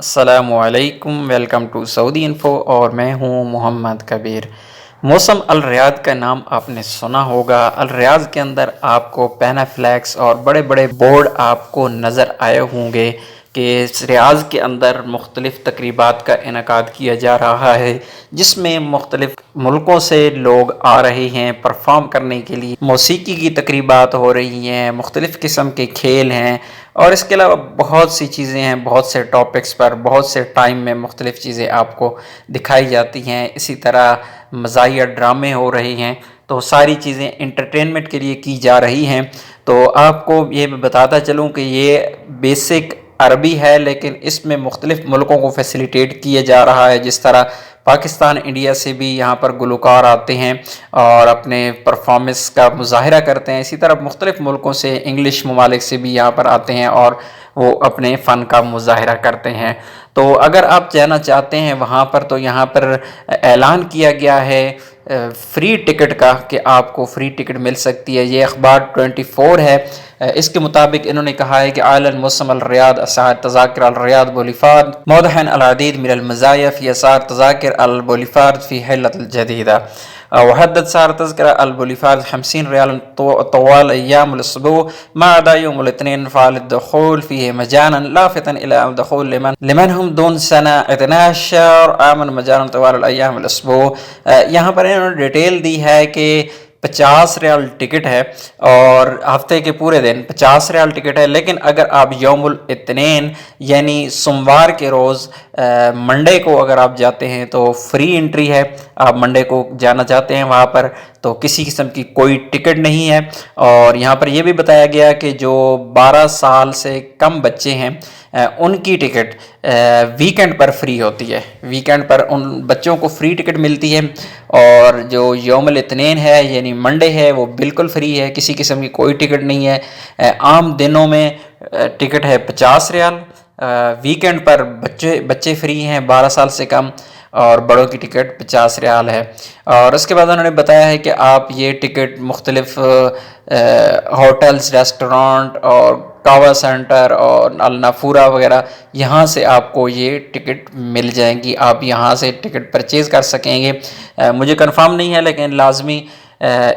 अस्सलामु अलैकुम, welcome to Saudi info और मैं हूं मोहम्मद कबीर। मौसम अल रियाद का नाम आपने सुना होगा। अल रियाद के अंदर आपको पैनाफ्लैक्स और बड़े बड़े बोर्ड आपको नज़र आए होंगे कि रियाद के अंदर मुख्तलिफ़ तकरीबात का इनकाद किया जा रहा है, जिसमें मुख्तलिफ़ मुल्कों से लोग आ रहे हैं परफॉर्म करने के लिए। मौसीकी की तकरीबात हो रही हैं, मुख्तलिफ़ किस्म के खेल हैं और इसके अलावा बहुत सी चीज़ें हैं। बहुत से टॉपिक्स पर बहुत से टाइम में मुख्तलिफ़ चीज़ें आपको दिखाई जाती हैं। इसी तरह मज़ाहिया ड्रामे हो रहे हैं, तो सारी चीज़ें इंटरटेनमेंट के लिए की जा रही हैं। तो आपको ये मैं बताता चलूँ कि ये बेसिक अरबी है, लेकिन इसमें मुख्तलिफ़ मुल्कों को फैसिलिटेट किया जा रहा है। जिस तरह पाकिस्तान, इंडिया से भी यहाँ पर गुलकार आते हैं और अपने परफॉर्मेंस का मुजाहरा करते हैं। इसी तरह मुख्तलिफ़ मुल्कों से, इंग्लिश ममालिक से भी यहाँ पर आते हैं और वो अपने फ़न का मुजाहरा करते हैं। तो अगर आप जाना चाहते हैं वहाँ पर, तो यहाँ पर ऐलान किया गया है फ्री टिकट का कि आपको फ्री टिकट मिल सकती है। ये अखबार 24 है। इसके मुताबिक इन्होंने कहा है कि आलन मोसम अल रियाद असार तज़ाकिर अल रियाद बोलिफाद मौदहन अल अदीद मिनल मज़ाया फ़ी असार तज़ाकिर अल बोलिफाद फ़ी हिल्लत अल जदीदा वहदत सार तज़किरा अल बोलिफाद 50 रियाल तवाल अय्याम अल उसबू मा अदा यौम अल इत्नीन फ़ाल दुखूल फ़ीही मजानन लाफ़ितन इला दुखूल लिमन हुम दून सना 12 आमन मजानन तवाल अल अय्याम अल उसबू। यहाँ पर इन्होंने डिटेल दी है कि 50 रियाल टिकट है और हफ्ते के पूरे दिन 50 रियाल टिकट है। लेकिन अगर आप यौमुल इत्नीन यानी सोमवार के रोज़ मंडे को अगर आप जाते हैं तो फ्री एंट्री है। आप मंडे को जाना चाहते हैं वहाँ पर तो किसी किस्म की कोई टिकट नहीं है। और यहाँ पर यह भी बताया गया कि जो 12 साल से कम बच्चे हैं उनकी टिकट वीकेंड पर फ्री होती है। वीकेंड पर उन बच्चों को फ्री टिकट मिलती है। और जो यौमुल इत्नीन है यानी मंडे है वो बिल्कुल फ्री है, किसी किस्म की कोई टिकट नहीं है। आम दिनों में टिकट है 50 रियाल। वीकेंड पर बच्चे फ्री हैं 12 साल से कम और बड़ों की टिकट 50 रियाल है। और उसके बाद उन्होंने बताया है कि आप ये टिकट मुख्तलिफ होटल्स, रेस्टोरेंट और कावा सेंटर और अल नाफूरा वगैरह यहाँ से आपको ये टिकट मिल जाएंगी। आप यहाँ से टिकट परचेज़ कर सकेंगे। मुझे कंफर्म नहीं है, लेकिन लाजमी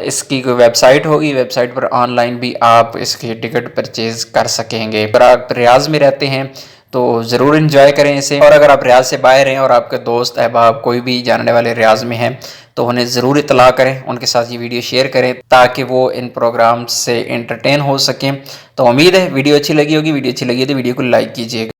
इसकी कोई वेबसाइट होगी, वेबसाइट पर ऑनलाइन भी आप इसकी टिकट परचेज़ कर सकेंगे। अगर आप रियाज में रहते हैं तो ज़रूर इन्जॉय करें इसे। और अगर आप रियाज से बाहर हैं और आपके दोस्त अहबाब कोई भी जानने वाले रियाज में हैं तो उन्हें ज़रूर इतला करें, उनके साथ ये वीडियो शेयर करें ताकि वो इन प्रोग्राम से एंटरटेन हो सकें। तो उम्मीद है वीडियो अच्छी लगी होगी। वीडियो अच्छी लगी तो वीडियो को लाइक कीजिएगा।